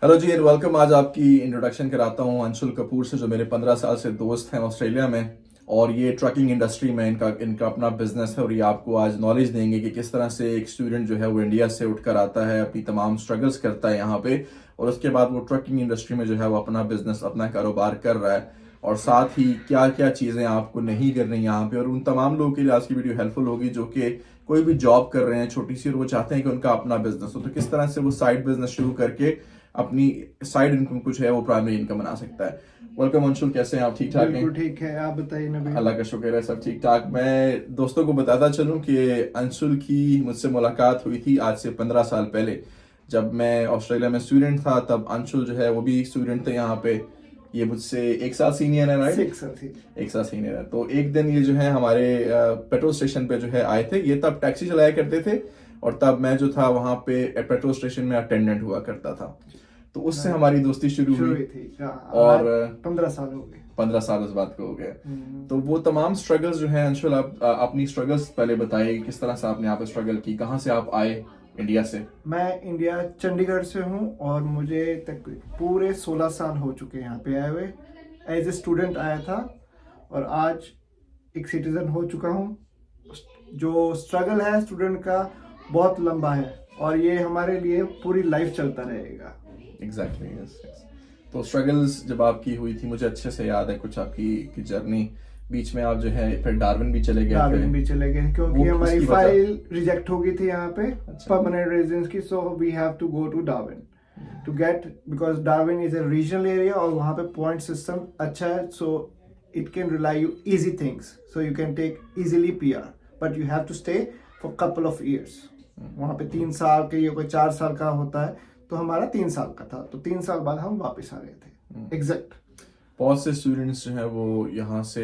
Hello ji and welcome. आज आपकी introduction कराता हूँ अंशुल कपूर से, जो मेरे 15 साल से दोस्त हैं ऑस्ट्रेलिया में, और ये ट्रकिंग इंडस्ट्री में इनका अपना बिजनेस है। और ये आपको आज नॉलेज देंगे कि किस तरह से एक स्टूडेंट जो है वो इंडिया से उठकर आता है, अपनी तमाम स्ट्रगल्स करता है यहाँ पे, और उसके बाद वो ट्रकिंग इंडस्ट्री में जो है वो अपना बिजनेस, अपना कारोबार कर रहा है। और साथ ही क्या क्या चीज़ें आपको नहीं करनी यहाँ पे, और उन तमाम लोगों के लिए आज की वीडियो हेल्पफुल होगी जो कि कोई भी जॉब कर रहे हैं छोटी सी, और वो चाहते हैं कि उनका अपना बिजनेस हो, तो किस तरह से वो साइड बिजनेस शुरू करके अपनी साइड इनकम कुछ है वो प्राइमरी इनकम बना सकता है। वेलकम अंशुल, कैसे हैं आप? ठीक ठाक हैं? बिल्कुल ठीक है। आप बताइए नबी। अल्लाह का शुक्र है, सब ठीक ठाक। मैं दोस्तों को बताता चलूं कि अंशुल की मुझसे मुलाकात हुई थी आज से 15 साल पहले, जब मैं ऑस्ट्रेलिया में स्टूडेंट था। तब अंशुल जो है वो भी स्टूडेंट थे यहाँ पे। ये मुझसे एक साल सीनियर है, राइट? 6 साल थी। एक साल सीनियर है। तो एक दिन ये जो है हमारे पेट्रोल स्टेशन पे जो है आए थे। ये तब टैक्सी चलाया करते थे, और तब मैं जो था वहाँ पे पेट्रोल स्टेशन में अटेंडेंट हुआ करता था। तो उससे हमारी दोस्ती शुरू शुरू हुई। हुई थी। और 15 साल हो गए। 15 साल उस बात को हो गए। तो वो तमाम स्ट्रगल्स जो है, अंशुल आप अपनी स्ट्रगल्स पहले बताइए, किस तरह से आपने यहाँ पे स्ट्रगल की, कहाँ से आप आए इंडिया से? मैं इंडिया चंडीगढ़ से हूँ और मुझे तक पूरे 16 साल हो चुके हैं यहाँ पे आए हुए। एज ए स्टूडेंट आया था और आज एक सिटीजन हो चुका हूँ। जो स्ट्रगल है स्टूडेंट का बहुत लंबा है और ये हमारे लिए पूरी लाइफ चलता रहेगा। Exactly, yes yes. तो स्ट्रगल्स जब आपकी हुई थी, मुझे अच्छे से याद है कुछ आपकी की जर्नी। बीच में आप जो है फिर डार्विन भी चले गए थे। डार्विन भी चले गए क्योंकि वो हमारी किसकी वजह? फाइल रिजेक्ट हो गई थी यहाँ पे अच्छा। परमानेंट रेजिडेंस की। So we have to go to Darwin to get, because Darwin is a regional area और वहाँ पे पॉइंट सिस्टम अच्छा है। So it can rely you easy things, so you can take easily PR, but you have to stay for couple of years. वहाँ पे 3 साल के, ये कोई 4 साल का होता है, तो हमारा 3 साल का था। तो 3 साल बाद हम वापस आ गए थे। एग्जैक्ट। बहुत से स्टूडेंट्स जो हैं वो यहाँ से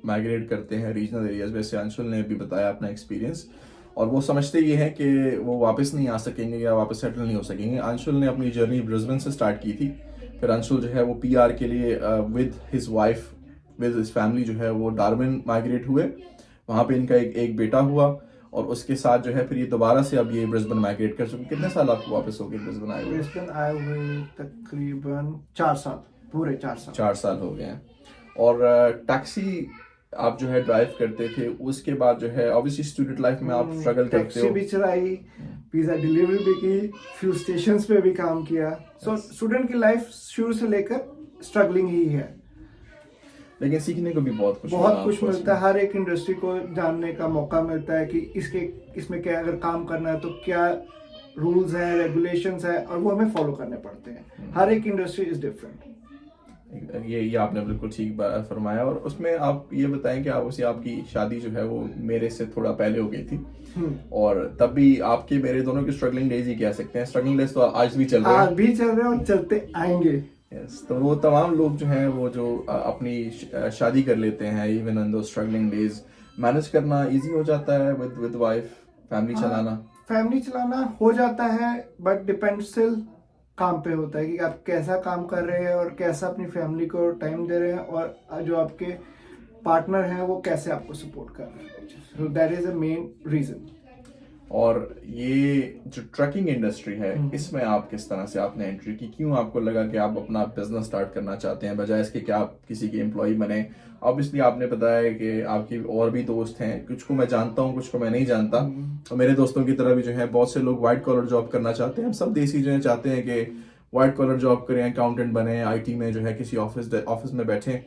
माइग्रेट करते हैं रीजनल एरियाज। वैसे अंशुल ने भी बताया अपना एक्सपीरियंस, और वो समझते ये हैं कि वो वापस नहीं आ सकेंगे या वापस सेटल नहीं हो सकेंगे। अंशुल ने अपनी जर्नी ब्रिस्बेन से स्टार्ट की थी। फिर अंशुल जो है वो पीआर के लिए with his wife, with his family जो है वो डार्विन माइग्रेट हुए। वहाँ पे इनका एक बेटा हुआ, और उसके साथ जो है फिर ये दोबारा से अब ये ब्रिस्बेन माइग्रेट कर चुके। कितने साल आपको वापस हो गए ब्रिस्बेन आए हुए? ब्रिस्बेन आए हुए तकरीबन 4 साल, पूरे 4 साल। 4 साल हो गए हैं। और टैक्सी आप जो है ड्राइव करते थे, उसके बाद जो है ऑब्वियसली स्टूडेंट लाइफ में आप स्ट्रगल करते टैक्सी हो। भी चलाई, पिज्जा डिलीवरी भी की, फ्यू स्टेशंस पे भी काम किया। सो स्टूडेंट की लाइफ शुरू से लेकर स्ट्रगलिंग ही है। लेकिन सीखने को भी बहुत कुछ बहुत कुछ मिलता है, हर एक इंडस्ट्री को जानने का मौका मिलता है कि इसमें क्या अगर काम करना है तो क्या रूल्स हैं, रेगुलेशंस है, और वो हमें फॉलो करने पड़ते हैं। हर एक इंडस्ट्री इज डिफरेंट। ये आपने बिल्कुल ठीक फरमाया। और उसमें आप ये बताएं कि आपकी शादी जो है वो मेरे से थोड़ा पहले हो गई थी, और तब भी आपके मेरे दोनों की स्ट्रगलिंग डेज ही कह सकते हैं। स्ट्रगलिंग डेज तो आज भी चल रहे हैं। आज भी चल रहे हैं और चलते आएंगे। यस। तो वो तमाम लोग जो हैं वो जो अपनी शादी कर लेते हैं, इवन इन दो स्ट्रगलिंग डेज, मैनेज करना इजी हो जाता है विद वाइफ, फैमिली चलाना? फैमिली चलाना हो जाता है, बट डिपेंड स्टिल काम पे होता है कि आप कैसा काम कर रहे हैं और कैसा अपनी फैमिली को टाइम दे रहे हैं, और जो आपके पार्टनर हैं वो कैसे आपको सपोर्ट कर रहे हैं। So that is a main reason. और ये जो ट्रकिंग इंडस्ट्री है, इसमें आप किस तरह से आपने एंट्री की? क्यों आपको लगा कि आप अपना बिजनेस स्टार्ट करना चाहते हैं, बजाय इसके कि आप किसी के एम्प्लॉय बने? ऑब्वियसली आपने बताया कि आपकी और भी दोस्त हैं, कुछ को मैं जानता हूँ, कुछ को मैं नहीं जानता। और मेरे दोस्तों की तरह भी जो है बहुत से लोग वाइट कॉलर जॉब करना चाहते हैं। हम सब देसी जो है चाहते हैं कि वाइट कॉलर जॉब करें, अकाउंटेंट बने, आईटी में जो है किसी ऑफिस में बैठे।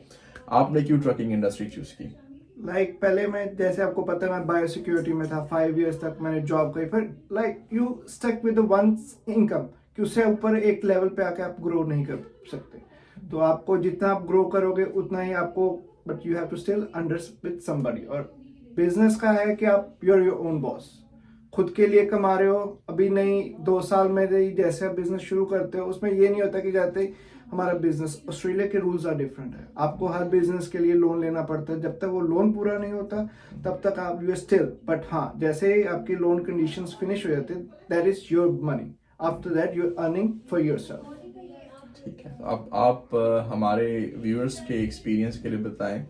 आपने क्यों ट्रकिंग इंडस्ट्री चूज की? पहले मैं, जैसे आपको पता है, मैं बायो सिक्योरिटी में था। 5 years तक मैंने जॉब करी। फिर you stuck with one income, कि उससे ऊपर एक लेवल पे आके आप ग्रो नहीं कर सकते। तो आपको जितना आप ग्रो करोगे उतना ही आपको, but you have to still under with somebody. और बिजनेस का है कि आप योर ओन बॉस, खुद के लिए कमा रहे हो। अभी नहीं, 2 साल में जैसे आप बिजनेस शुरू करते हो, उसमें ये नहीं होता कि जाते ही हमारा बिजनेस, ऑस्ट्रेलिया के रूल्स आर डिफरेंट है। आपको हर बिजनेस के लिए लोन लेना पड़ता है। जब तक वो लोन पूरा नहीं होता तब तक आप यू स्टिल, बट हाँ, जैसे ही आपकी लोन कंडीशंस फिनिश हो जाते, that is your money. After that you are earning for yourself. ठीक है। अब आप हमारे व्यूअर्स के एक्सपीरियंस के लिए बताएं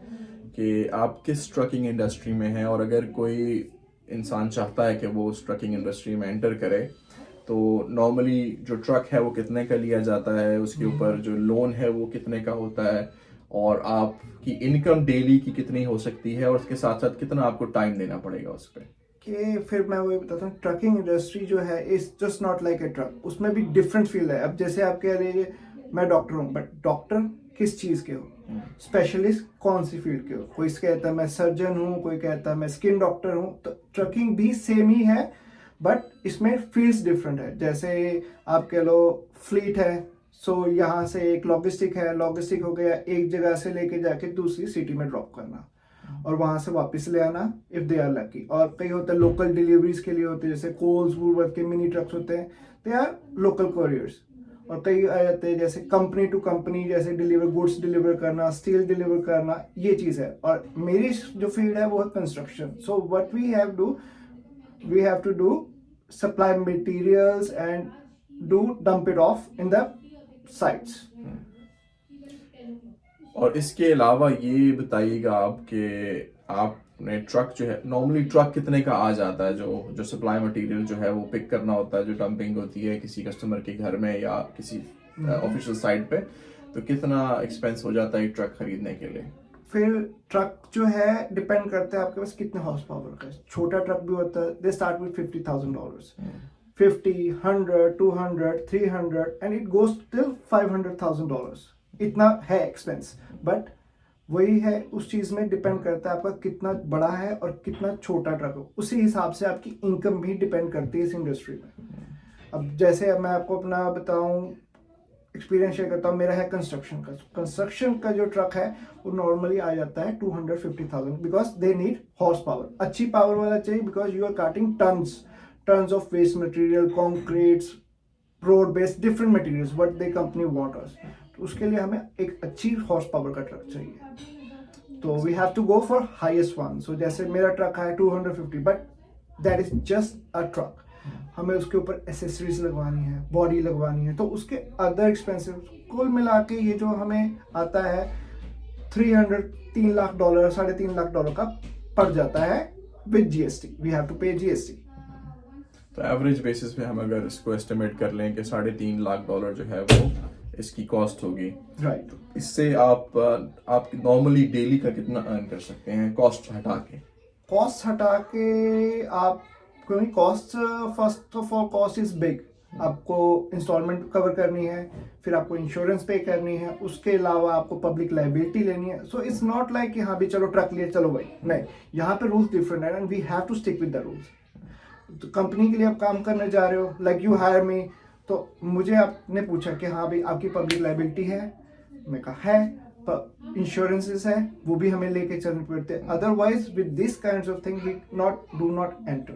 कि आप किस ट्रकिंग इंडस्ट्री में हैं, और अगर कोई इंसान चाहता है कि वो उस ट्रकिंग इंडस्ट्री में एंटर करे, तो नॉर्मली जो ट्रक है वो कितने का लिया जाता है, उसके ऊपर जो लोन है वो कितने का होता है, और आपकी इनकम डेली की कितनी हो सकती है, और उसके साथ साथ कितना आपको टाइम देना पड़ेगा उस पर? कि फिर मैं वही बताता हूँ, ट्रकिंग इंडस्ट्री जो है is just not like a truck, उसमें भी डिफरेंट फील्ड है। अब जैसे आप कह रहे हैं मैं डॉक्टर हूँ, बट डॉक्टर किस चीज़ के हो, स्पेशलिस्ट कौन सी फील्ड के हो, कोई कहता है मैं सर्जन हूँ, कोई कहता है मैं स्किन डॉक्टर हूँ। तो ट्रकिंग भी सेम ही है, बट इसमें फील्ड्स डिफरेंट है। जैसे आप कह लो फ्लीट है, सो यहाँ से एक लॉजिस्टिक है, लॉजिस्टिक हो गया एक जगह से लेके जाके दूसरी सिटी में ड्रॉप करना और वहां से वापस ले आना इफ दे आर लकी। और कई होते हैं लोकल डिलीवरीज के लिए होते हैं, जैसे कोल्स वुडवर्थ के मिनी ट्रक्स होते हैं, दे आर लोकल कोरियर्स। और कई आ जाते हैं जैसे कंपनी टू कंपनी, जैसे डिलीवर गुड्स डिलीवर करना, स्टील डिलीवर करना, ये चीज़ है। और मेरी जो फील्ड है वो है construction. So what we have to do supply materials and do dump it off in the sites. और इसके अलावा ये बताइएगा आप कि आपने ट्रक जो है, नॉर्मली ट्रक कितने का आ जाता है, जो सप्लाई मटेरियल जो है वो पिक करना होता है, जो डंपिंग होती है किसी कस्टमर के घर में या किसी ऑफिशियल साइट पे, तो कितना एक्सपेंस हो जाता है एक ट्रक खरीदने के लिए? फिर ट्रक जो है डिपेंड करता है आपके पास कितने हॉर्स पावर का है। छोटा ट्रक भी होता है, they start with $50,000, 50, 100, 200, 300 and it goes till $500,000। इतना है एक्सपेंस, बट वही है, उस चीज में डिपेंड करता है आपका कितना बड़ा है और कितना छोटा ट्रक हो, उसी हिसाब से आपकी इनकम भी डिपेंड करती है इस इंडस्ट्री में। अब जैसे मैं आपको अपना बताऊं, एक्सपीरियंस शेयर करता हूँ, मेरा है कंस्ट्रक्शन का जो ट्रक है वो नॉर्मली आ जाता है 250,000, because they need horse power, अच्छी पावर वाला चाहिए, because you are cutting tons of waste material, concretes, road based different materials what they company want us. तो उसके लिए हमें एक अच्छी हॉर्स पावर का ट्रक चाहिए, तो we have to go for highest one. So जैसे मेरा ट्रक है 250, but that is just a truck. हमें उसके ऊपर एसेसरीज लगवानी है, बॉडी लगवानी है, तो उसके अदर एक्सपेंसिव कुल मिला के ये जो हमें आता है $3 लाख, $3.5 लाख का पड़ जाता है with GST. We have to pay GST. तो एवरेज बेसिस पे हम अगर इसको एस्टिमेट कर लें कि $3.5 लाख जो है वो इसकी कॉस्ट होगी, राइट। तो इससे आप नॉर्मली डेली का कितना अर्न कर सकते हैं कॉस्ट हटा के? कॉस्ट हटा के आप, क्योंकि cost first of all cost is big. आपको इंस्टॉलमेंट कवर करनी है, फिर आपको इंश्योरेंस पे करनी है, उसके अलावा आपको पब्लिक लाइबिलिटी लेनी है। सो इट्स नॉट लाइक कि हाँ भी चलो ट्रक लिए चलो भाई, नहीं, यहाँ पे रूल्स डिफरेंट है and we have to stick with the rules. तो कंपनी के लिए आप काम करने जा रहे हो, लाइक यू हायर मी, तो मुझे आपने पूछा कि हाँ भाई आपकी पब्लिक लाइबिलिटी है, मैं कहा है, पर इंश्योरेंसेस है, वो भी हमें लेके चलने पड़ते हैं। Otherwise with this kinds of thing we do not enter,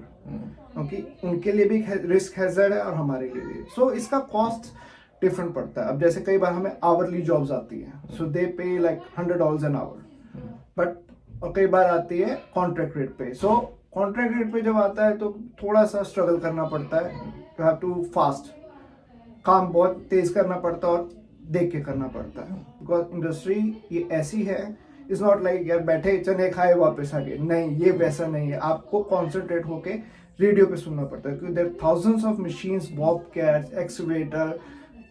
क्योंकि उनके लिए भी रिस्क हैजर्ड है और हमारे लिए भी। सो इसका कॉस्ट डिफरेंट पड़ता है। अब जैसे कई बार हमें आवरली जॉब्स आती है, सो दे पे लाइक $100 एन आवर, बट और कई बार आती है कॉन्ट्रैक्ट रेट पे। सो कॉन्ट्रैक्ट रेट पे जब आता है तो थोड़ा सा स्ट्रगल करना पड़ता है, यू हैव टू फास्ट, काम बहुत तेज करना पड़ता है और देख के करना पड़ता है, बिकॉज इंडस्ट्री ये ऐसी है, इट्स नॉट लाइक यार बैठे चने खाए वापस आ गए, नहीं, ये वैसा नहीं है। आपको कॉन्सेंट्रेट होके रेडियो पे सुनना पड़ता है, क्योंकि there thousands of machines, Bobcats, excavator,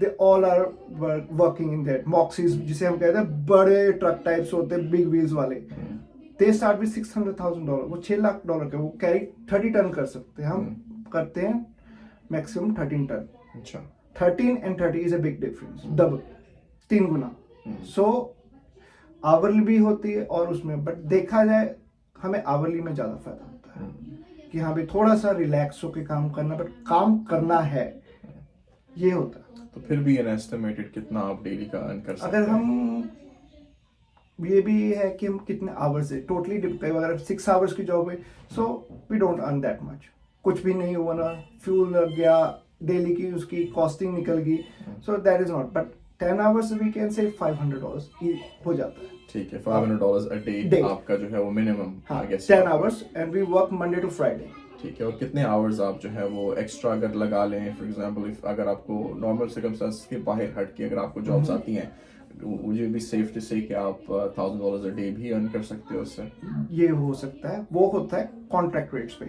they all are working in that. मॉक्सीज जिसे हम कहते हैं बड़े ट्रक टाइप्स होते हैं, बिग व्हील्स वाले, दे स्टार्ट विद $600,000, वो $6 लाख के, वो कैरी 30 टन कर सकते हैं। हम करते हैं मैक्सिमम 13 टन। अच्छा, 13 and 30 is a big difference, double, 3 Guna. So hourly भी होती है और उसमें, बट देखा जाए हमें आवरली में ज्यादा फायदा होता है कि हाँ भाई थोड़ा सा रिलैक्स होके काम करना, बट काम करना है, ये होता है। तो फिर भी एस्टिमेटेड कितना आप डेली का अर्न कर सकते हैं? अगर हम, ये भी है कि हम कितने आवर्स है टोटली, अगर 6 आवर्स की जॉब है, so we don't earn that much, कुछ भी नहीं हुआ ना, फ्यूल लग गया, डेली की उसकी कॉस्टिंग निकल गई, so that is not, but 10 hours we can say $500 हो जाता है। ठीक है, $500 अ डे आपका जो है वो मिनिमम, हाँ, I guess 10 hours and we work Monday to Friday. ठीक है, और कितने आवर्स आप जो है वो एक्स्ट्रा अगर लगा लें, फॉर एग्जांपल अगर आपको नॉर्मल सर्कमस्टेंस के बाहर हट के अगर आपको जॉब्स आती हैं, मुझे भी सेफ टू से कि आप $1,000 अ डे भी अर्न कर सकते हो उससे? ये हो सकता है, वो होता है कॉन्ट्रैक्ट रेट्स पे।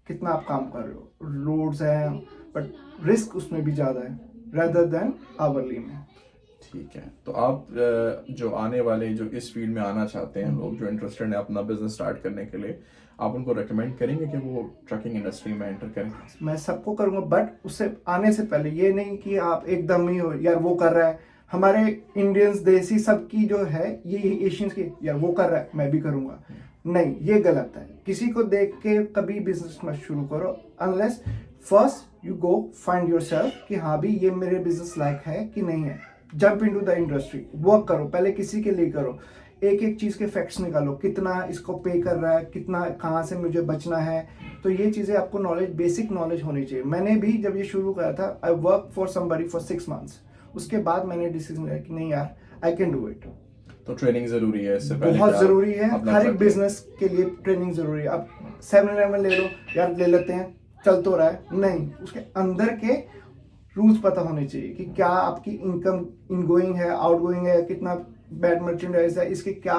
कितना आप काम कर रहे हो, रोड्स हैं, बट रिस्क उसमें भी ज़्यादा है rather than आवरली में। ठीक है, तो आप जो आने वाले जो इस फील्ड में आना चाहते हैं लोग जो इंटरेस्टेड हैं अपना बिजनेस स्टार्ट करने के लिए, आप उनको रेकमेंड करेंगे कि वो ट्रकिंग इंडस्ट्री में एंटर करें? मैं सबको करूँगा, बट उससे आने से पहले ये नहीं कि आप एकदम ही हो यार वो कर रहा है, हमारे इंडियंस देसी सबकी जो है ये एशियंस की यार वो कर रहा है मैं भी करूँगा, नहीं, ये गलत है। किसी को देख के कभी बिजनेस मत शुरू करो unless first you go find yourself कि हाँ भी ये मेरे बिजनेस लायक है कि नहीं है। Jump into the industry, work करो, पहले किसी के लिए करो, एक एक चीज के फैक्ट्स निकालो, कितना इसको पे कर रहा है, कितना कहाँ से मुझे बचना है। तो ये चीजें आपको नॉलेज, बेसिक नॉलेज होनी चाहिए। मैंने भी जब ये शुरू करा था, I work for somebody for 6 months, उसके बाद मैंने डिसीजन लिया कि नहीं यार आई कैन डू इट। तो ट्रेनिंग जरूरी है, इससे पहले बहुत जरूरी है, हर एक ट्रक- बिजनेस के लिए ट्रेनिंग जरूरी है। अब 7-Eleven ले लो यार, ले लेते हैं चल तो रहा है, नहीं, उसके अंदर के रूल्स पता होने चाहिए कि क्या आपकी इनकम इनगोइंग है, आउटगोइंग है, कितना बैड मर्चेंडाइज है, इसके क्या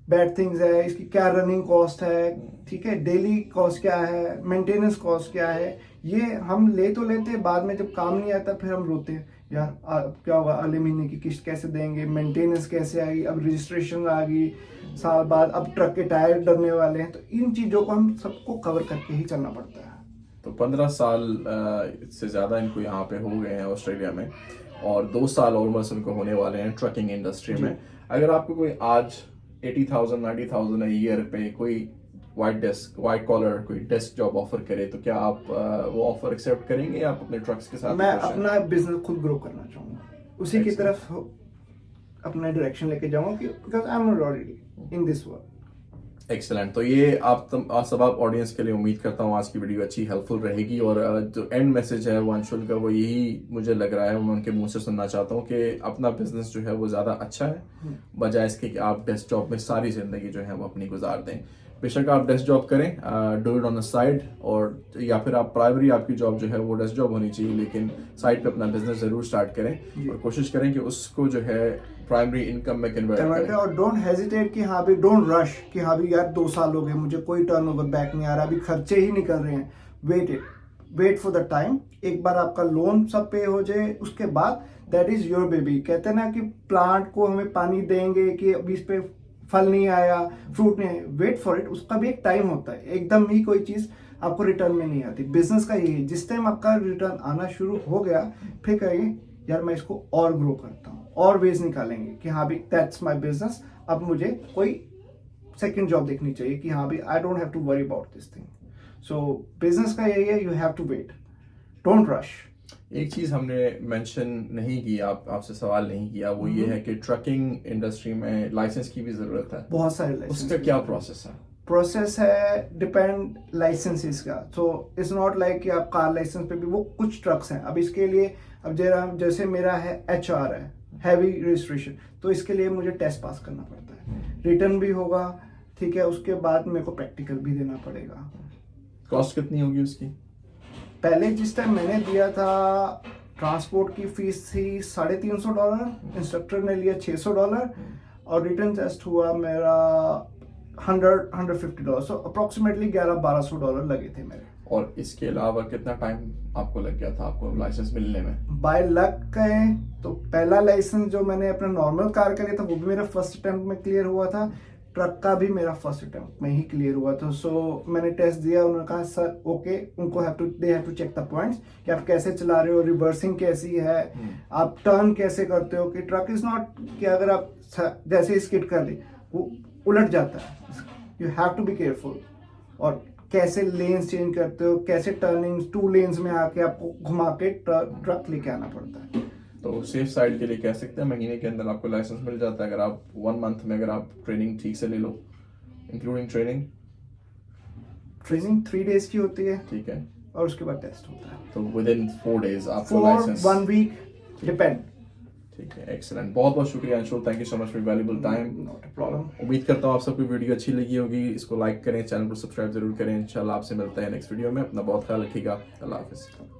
बैड थिंग्स है, इसकी क्या रनिंग कॉस्ट है, ठीक है, डेली कॉस्ट क्या है, मेंटेनेंस कॉस्ट क्या है। ये हम ले तो लेते हैं, बाद में जब काम नहीं आता फिर हम रोते हैं यार अब क्या होगा, अगले महीने की किस्त कैसे देंगे, मेंटेनेंस कैसे आएगी, अब रजिस्ट्रेशन आ गई साल बाद, अब ट्रक के टायर डरने वाले हैं। तो इन चीज़ों को हम सबको कवर करके ही चलना पड़ता है। तो 15 साल से ज़्यादा इनको यहाँ पे हो गए हैं ऑस्ट्रेलिया में, और 2 साल ऑलमोस्ट इनको होने वाले हैं ट्रकिंग इंडस्ट्री में। अगर आपको कोई आज 80,000 90,000 ईयर पे कोई वाइट कॉलर कोई डेस्क जॉब ऑफर करे, तो क्या आप वो ऑफर एक्सेप्ट करेंगे या आप अपने ट्रक्स के साथ? मैं अपना बिजनेस खुद ग्रो करना चाहूँगा, उसी की तरफ अपना डायरेक्शन लेके जाऊँगा कि because I am not already in this world. Excellent. तो ये आप सब आप ऑडियंस के लिए उम्मीद करता हूँ आज की वीडियो अच्छी हेल्पफुल रहेगी, और जो एंड मैसेज है वो अंशुल का, वो यही मुझे लग रहा है, मैं उनके मुंह से सुनना चाहता हूँ कि अपना बिजनेस जो है वो ज़्यादा अच्छा है बजाय इसके कि आप डेस्क जॉब में सारी ज़िंदगी जो है वो अपनी गुजार दें। बेशक आप डेस्क जॉब करें, do it on the side, और या फिर आप प्राइमरी आपकी जॉब जो है वो डेस्क जॉब होनी चाहिए, लेकिन साइड पे अपना बिजनेस ज़रूर स्टार्ट करें और कोशिश करें कि उसको जो है प्राइमरी इनकम में कन्वर्ट करें। और डोंट हेजिटेट कि हाँ भी, डोंट रश कि हाँ भी यार 2 साल हो गए मुझे कोई टर्नओवर बैक नहीं आ रहा, अभी खर्चे ही निकल रहे हैं। वेट फॉर द टाइम, एक बार आपका लोन सब पे हो जाए उसके बाद दैट इज योर बेबी। कहते हैं ना कि प्लांट को हमें पानी देंगे कि अभी इस पे फल नहीं आया, फ्रूट नहीं आया, वेट फॉर इट, उसका भी एक टाइम होता है, एकदम ही कोई चीज आपको रिटर्न में नहीं आती। बिजनेस का यही है, जिस टाइम आपका रिटर्न आना शुरू हो गया फिर कहेंगे यार मैं इसको और ग्रो करता हूँ, और वेज निकालेंगे कि हाँ भी दैट्स माय बिजनेस, अब मुझे कोई सेकंड जॉब देखनी चाहिए कि हाँ भी I don't have to worry about this thing. So business का यही है, you have to wait, don't rush. एक चीज हमने मेंशन नहीं की, आपसे सवाल नहीं किया, वो ये है कि ट्रकिंग इंडस्ट्री में लाइसेंस की भी जरूरत है। बहुत सारे लाइसेंस। उसका क्या प्रोसेस है? प्रोसेस है, डिपेंड लाइसेंसेस का। सो इट्स नॉट लाइक कि आप कार लाइसेंस पे भी, वो कुछ ट्रक्स हैं, अब इसके लिए अब जैसे मेरा है HR है, हैवी रजिस्ट्रेशन, तो इसके लिए मुझे टेस्ट पास करना पड़ता है, रिटर्न भी होगा, ठीक है, उसके बाद मेरे को प्रैक्टिकल भी देना पड़ेगा। कॉस्ट कितनी होगी उसकी? पहले जिस टाइम मैंने दिया था ट्रांसपोर्ट की फीस थी $350, इंस्ट्रक्टर ने लिया $600, और रिटर्न टेस्ट हुआ मेरा $150, सो अप्रोक्सीमेटली $1100-1200 लगे थे मेरे। और इसके अलावा कितना टाइम आपको लग गया था आपको लाइसेंस मिलने में? बाय लक कहें तो पहला लाइसेंस जो मैंने अपना नॉर्मल कार का लिया था वो भी मेरा फर्स्ट अटेम्प्ट में क्लियर हुआ था, ट्रक का भी मेरा फर्स्ट अटेम्प्ट में ही क्लियर हुआ था। सो मैंने टेस्ट दिया, उन्होंने कहा सर ओके, उनको they have to check the points कि आप कैसे चला रहे हो, रिवर्सिंग कैसी है, आप टर्न कैसे करते हो, कि ट्रक इज नॉट कि अगर आप जैसे स्किड कर ली वो उलट जाता है, you have to be careful, और कैसे लेन्स चेंज करते हो, कैसे टर्निंग 2 लेन्स में आके आपको घुमा के ट्रक लेके आना पड़ता है। तो सेफ साइड के लिए कह सकते हैं महीने के अंदर आपको लाइसेंस मिल जाता है अगर आप 1 मंथ में अगर आप ट्रेनिंग ठीक से ले लो, इंक्लूडिंग ट्रेनिंग 3 डेज की होती है, ठीक है, और उसके बाद टेस्ट होता है। तो विद इन 4 डेज आपको 4 लाइसेंस। 1 week depend. ठीक है, एक्सीलेंट, बहुत बहुत शुक्रिया Anshul, thank you so much for valuable time. Not a problem. उम्मीद करता हूँ आप सबको वीडियो अच्छी लगी होगी, इसको लाइक करें, चैनल को सब्सक्राइब जरूर करें। इंशाल्लाह आपसे मिलते हैं नेक्स्ट वीडियो में, अपना बहुत ख्याल रखिएगा, अल्लाह हाफिज़।